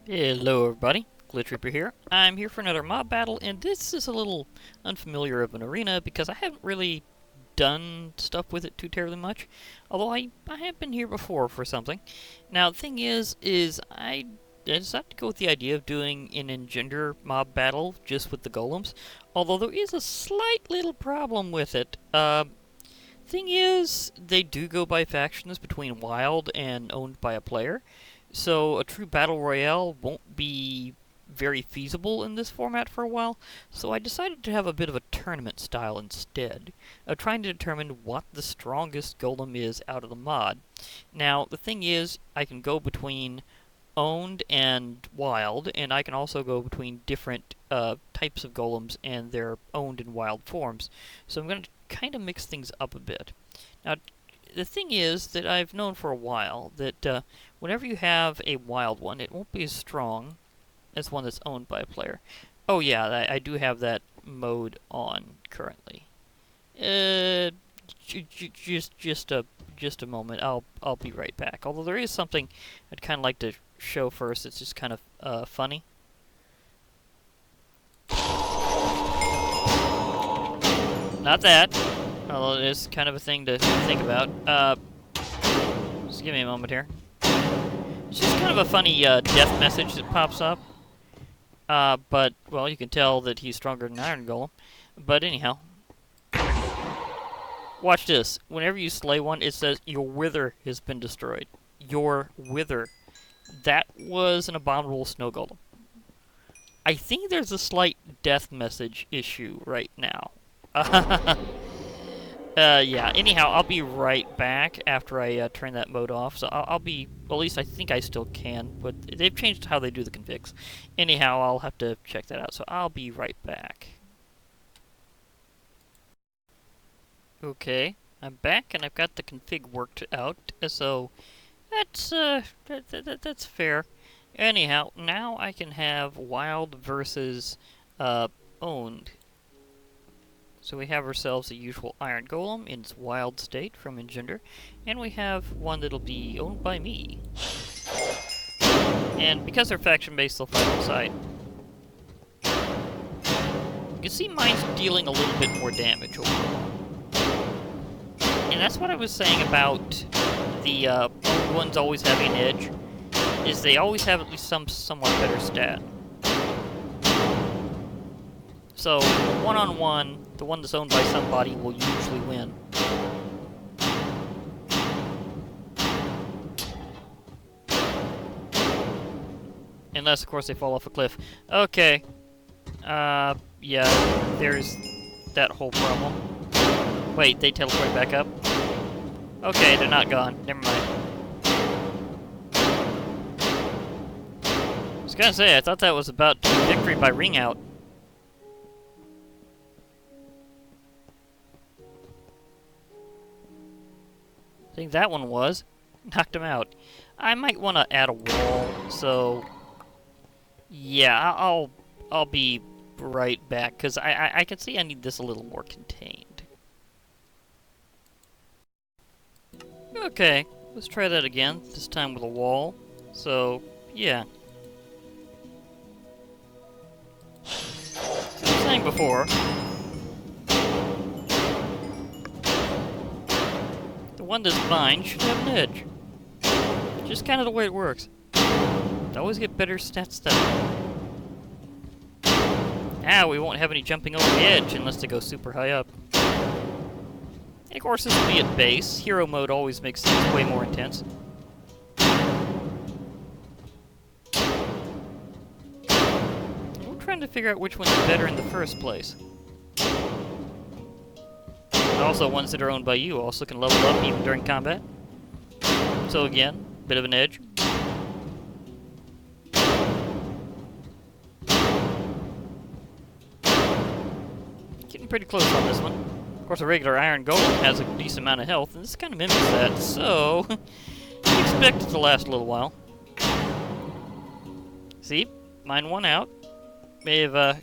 Hello everybody, Glitch Reaper here. I'm here for another mob battle, and this is a little unfamiliar of an arena because I haven't really done stuff with it too terribly much. Although I have been here before for something. Now the thing is I decided to go with the idea of doing an Engender mob battle just with the golems. Although there is a slight little problem with it. Thing is, they do go by factions between wild and owned by a player. So a true battle royale won't be very feasible in this format for a while, so I decided to have a bit of a tournament style instead, of trying to determine what the strongest golem is out of the mod. Now, the thing is, I can go between owned and wild, and I can also go between different types of golems and their owned and wild forms. So I'm going to kind of mix things up a bit. Now, the thing is that I've known for a while that whenever you have a wild one, it won't be as strong as one that's owned by a player. Oh yeah, I do have that mode on currently. Just a moment. I'll be right back. Although there is something I'd kind of like to show first. It's just kind of funny. Not that. Although it is kind of a thing to think about. Just give me a moment here. It's just kind of a funny death message that pops up. But, well, you can tell that he's stronger than Iron Golem. But anyhow. Watch this. Whenever you slay one, it says, your wither has been destroyed. Your wither. That was an abominable snow golem. I think there's a slight death message issue right now. Yeah, anyhow, I'll be right back after I turn that mode off. So I'll be, well, at least I think I still can, but they've changed how they do the configs. Anyhow, I'll have to check that out, so I'll be right back. Okay, I'm back, and I've got the config worked out, so that's fair. Anyhow, now I can have wild versus owned. So we have ourselves the usual Iron Golem in its wild state from Engender, and we have one that'll be owned by me. And because they're faction-based, they'll fight outside. You can see mine's dealing a little bit more damage overall. And that's what I was saying about the owned ones always having an edge, is they always have at least some somewhat better stat. So, one-on-one, the one that's owned by somebody will usually win. Unless, of course, they fall off a cliff. Okay. Yeah, there's that whole problem. Wait, they teleport back up? Okay, they're not gone. Never mind. I was gonna say, I thought that was about to be victory by ring out. I think that one was. Knocked him out. I might want to add a wall, so... Yeah, I'll be right back, because I can see I need this a little more contained. Okay, let's try that again, this time with a wall. So, yeah. As I was saying before... the one that's mine should have an edge. Just kind of the way it works. I always get better stats that way. We won't have any jumping over the edge unless they go super high up. And of course, this will be at base. Hero mode always makes things way more intense. We're trying to figure out which one's better in the first place. And also, ones that are owned by you also can level up even during combat. So again, bit of an edge. Getting pretty close on this one. Of course, a regular Iron Golem has a decent amount of health, and this kind of mimics that, so... I expect it to last a little while. See? Mine won out. May have,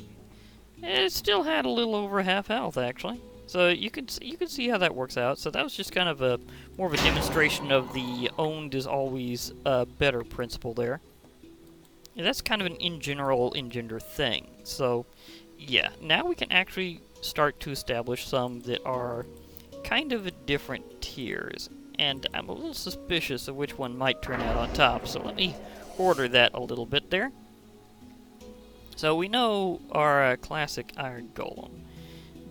it still had a little over half health, actually. So you can see how that works out. So that was just kind of a more of a demonstration of the owned is always better principle there. Yeah, that's kind of an in general Engender thing. So, yeah, now we can actually start to establish some that are kind of different tiers. And I'm a little suspicious of which one might turn out on top, so let me order that a little bit there. So we know our classic Iron Golem,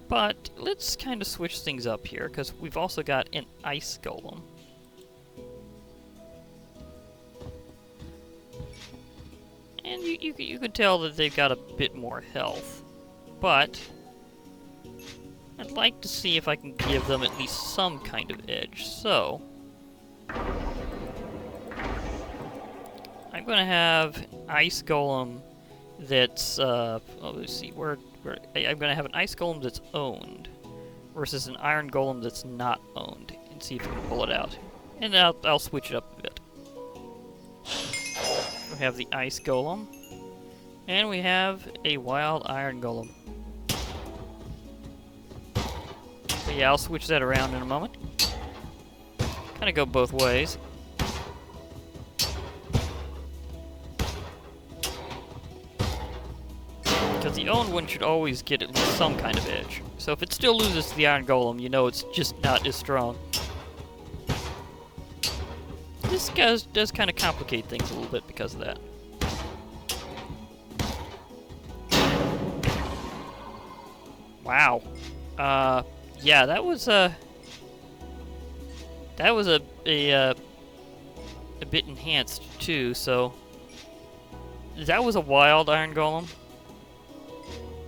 but let's kind of switch things up here, because we've also got an Ice Golem. And you can tell that they've got a bit more health, but I'd like to see if I can give them at least some kind of edge. So I'm going to have Ice Golem that's, let's see, I'm going to have an Ice Golem that's owned versus an Iron Golem that's not owned, and see if we can pull it out. And I'll switch it up a bit. We have the Ice Golem, and we have a Wild Iron Golem. So yeah, I'll switch that around in a moment. Kind of go both ways. Because the owned one should always get at least some kind of edge. So if it still loses to the Iron Golem, you know it's just not as strong. This does kind of complicate things a little bit because of that. Wow. Yeah, that was a bit enhanced too. So that was a Wild Iron Golem.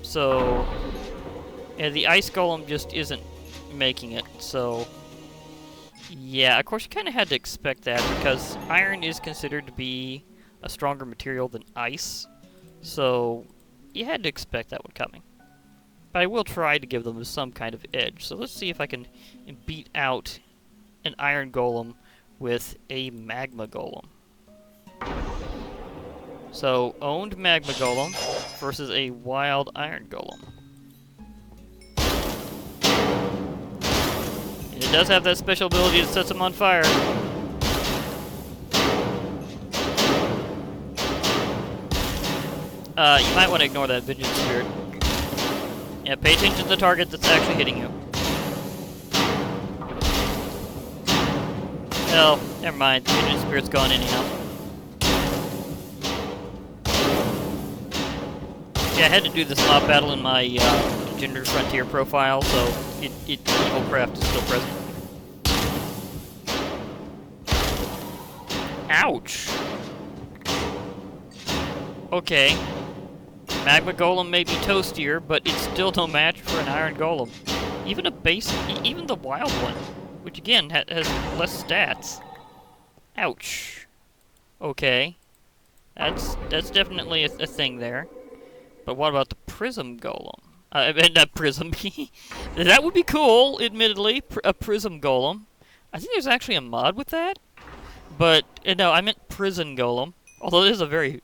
So yeah, the Ice Golem just isn't making it. So yeah, of course you kind of had to expect that because iron is considered to be a stronger material than ice. So you had to expect that one coming. But I will try to give them some kind of edge. So let's see if I can beat out an Iron Golem with a Magma Golem. So, owned Magma Golem versus a Wild Iron Golem. And it does have that special ability that sets them on fire. You might want to ignore that Vengeance Spirit. Yeah, pay attention to the target that's actually hitting you. Well, never mind. The Vengeance Spirit's gone anyhow. Yeah, I had to do this mob battle in my Engender Frontier profile, so Evil Craft is still present. Ouch! Okay. Magma Golem may be toastier, but it's still no match for an Iron Golem. Even even the wild one, which again has less stats. Ouch. Okay. That's definitely a thing there. But what about the Prism Golem? Not Prism. That would be cool, admittedly. A Prism Golem. I think there's actually a mod with that. But, no, I meant Prison Golem. Although it is a very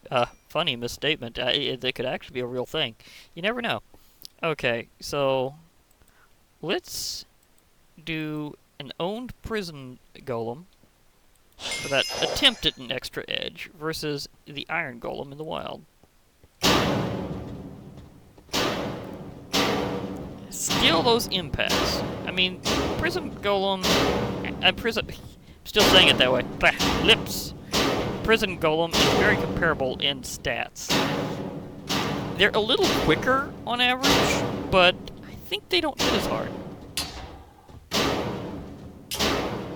funny misstatement. It could actually be a real thing. You never know. Okay, so let's do an owned Prison Golem for that attempt at an extra edge versus the Iron Golem in the wild. Still those impacts. I mean, Prism Golem... still saying it that way. Lips! Prison Golem is very comparable in stats. They're a little quicker on average, but I think they don't hit as hard.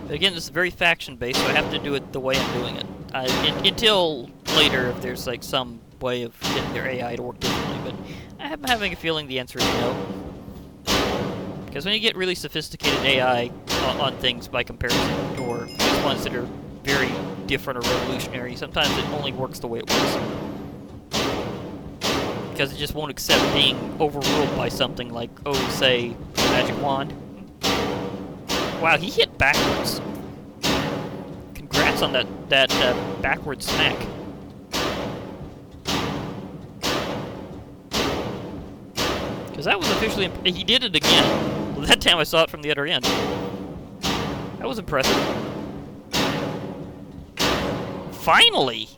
But again, this is very faction-based, so I have to do it the way I'm doing it. Until later, if there's like some way of getting their AI to work differently, but I'm having a feeling the answer is no. Because when you get really sophisticated AI on things by comparison, or these ones that are very different or revolutionary, sometimes it only works the way it works. Because it just won't accept being overruled by something like, oh, say, Magic Wand. Wow, he hit backwards. Congrats on that backward smack. Because that was officially... he did it again. Well, that time I saw it from the other end. That was impressive. Finally!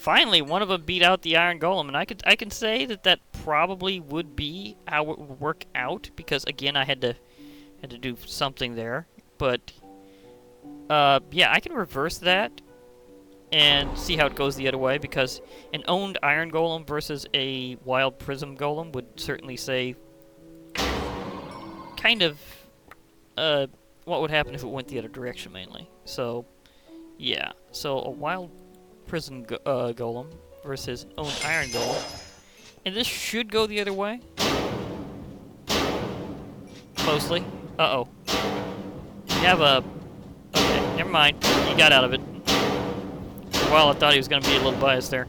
finally, one of them beat out the Iron Golem, and I can say that that probably would be how it would work out, because again, I had to do something there. But yeah, I can reverse that and see how it goes the other way, because an owned Iron Golem versus a Wild Prism Golem would certainly say kind of what would happen if it went the other direction, mainly. So, yeah. So, a Wild Prism Golem versus an owned Iron Golem. And this should go the other way. Mostly. Uh-oh. You have a... Okay, never mind. You got out of it. For a while, I thought he was going to be a little biased there.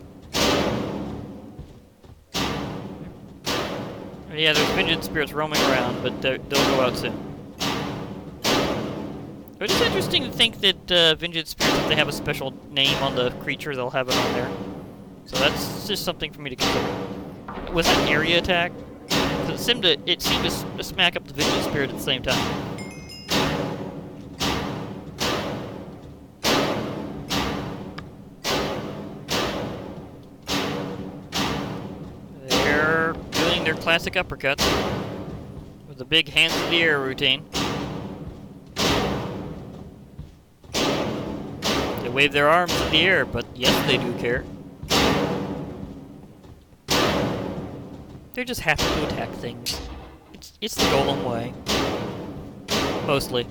Yeah, there's Vengeance Spirits roaming around, but they'll go out soon. But it's interesting to think that Vengeance Spirits, if they have a special name on the creature, they'll have it on there. So that's just something for me to consider. Was that an area attack? It seemed to smack up the Vengeance Spirit at the same time. They're doing their classic uppercuts with the big hands in the air routine. They wave their arms in the air, but yes, they do care. They're just happy to attack things. It's the Golem way. Mostly.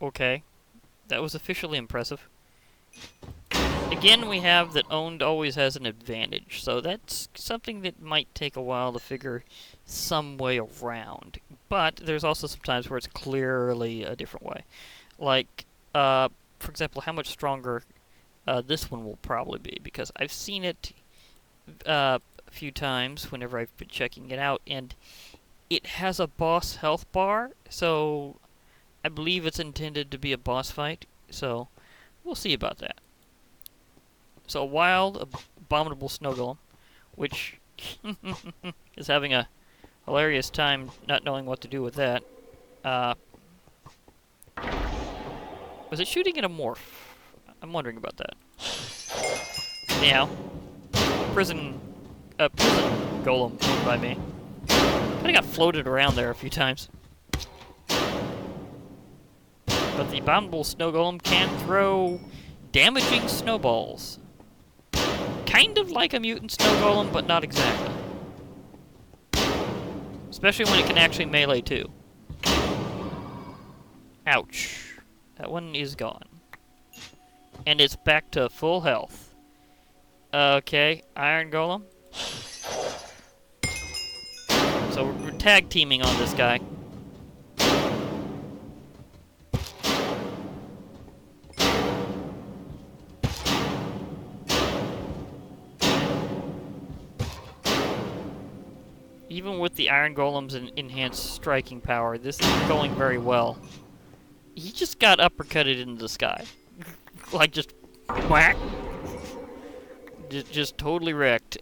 Okay. That was officially impressive. Again, we have that owned always has an advantage, so that's something that might take a while to figure some way around. But there's also some times where it's clearly a different way. Like, for example, how much stronger this one will probably be, because I've seen it a few times whenever I've been checking it out, and it has a boss health bar, so I believe it's intended to be a boss fight, so we'll see about that. So, a wild, abominable snow golem, which is having a hilarious time not knowing what to do with that. Was it shooting at a morph? I'm wondering about that. Anyhow, prison golem owned by me. Kinda got floated around there a few times. But the abominable snow golem can throw damaging snowballs. Kind of like a mutant snow golem, but not exactly. Especially when it can actually melee too. Ouch. That one is gone. And it's back to full health. Okay, Iron Golem. So we're tag teaming on this guy. Even with the Iron Golem's enhanced striking power, this is going very well. He just got uppercutted into the sky. Like, just whack. Just totally wrecked.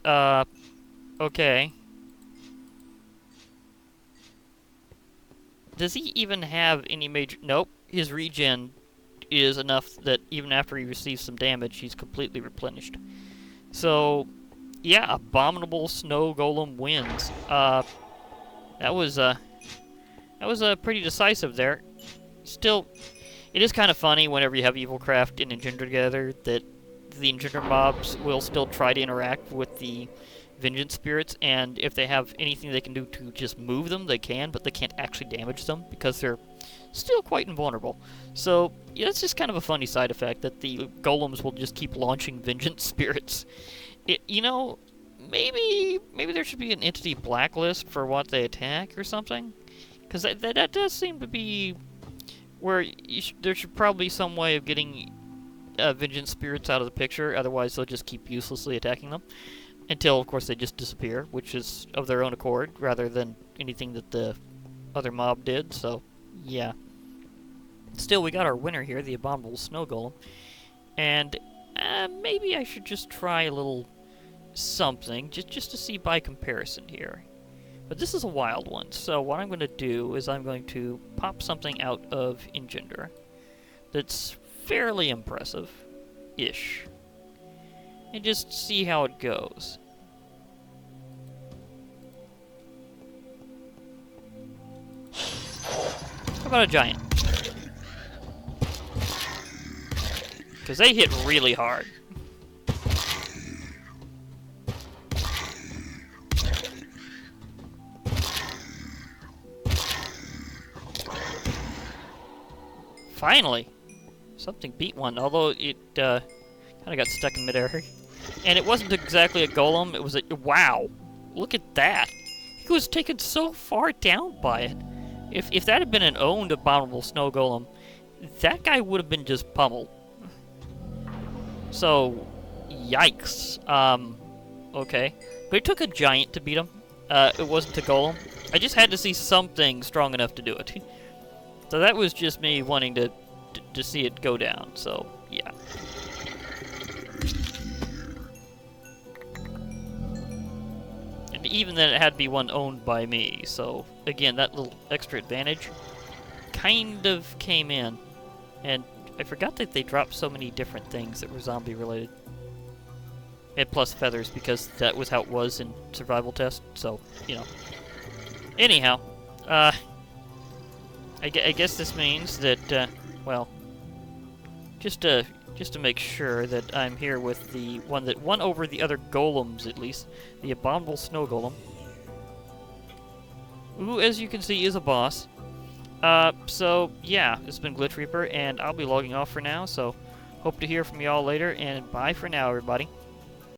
Okay. Does he even have any major... Nope. His regen is enough that even after he receives some damage, he's completely replenished. So, yeah, Abominable Snow Golem wins. That was pretty decisive there. Still, it is kind of funny whenever you have Evilcraft and Engender together that the Engender mobs will still try to interact with the Vengeance Spirits, and if they have anything they can do to just move them, they can, but they can't actually damage them because they're still quite invulnerable. So, yeah, it's just kind of a funny side effect that the Golems will just keep launching Vengeance Spirits. You know, maybe there should be an entity blacklist for what they attack or something, because that does seem to be where there should probably be some way of getting Vengeance Spirits out of the picture, otherwise they'll just keep uselessly attacking them. Until, of course, they just disappear, which is of their own accord, rather than anything that the other mob did, so, yeah. Still, we got our winner here, the Abominable Snow Golem. And maybe I should just try a little something, just to see by comparison here. But this is a wild one, so what I'm going to do is I'm going to pop something out of Engender that's fairly impressive-ish. And just see how it goes. How about a giant? Because they hit really hard. Finally! Something beat one, although it kind of got stuck in midair. And it wasn't exactly a golem, it was a... Wow! Look at that! He was taken so far down by it. If that had been an owned abominable snow golem, that guy would have been just pummeled. So, yikes. Okay. But it took a giant to beat him. It wasn't a golem. I just had to see something strong enough to do it. So that was just me wanting to see it go down, so, yeah. And even then, it had to be one owned by me, so, again, that little extra advantage kind of came in. And I forgot that they dropped so many different things that were zombie-related. And plus feathers, because that was how it was in survival test, so, you know. Anyhow, I guess this means that, well, just to make sure that I'm here with the one that won over the other golems, at least, the abominable snow golem, who, as you can see, is a boss. So, yeah, this has been Glitch Reaper, and I'll be logging off for now, so hope to hear from y'all later, and bye for now, everybody.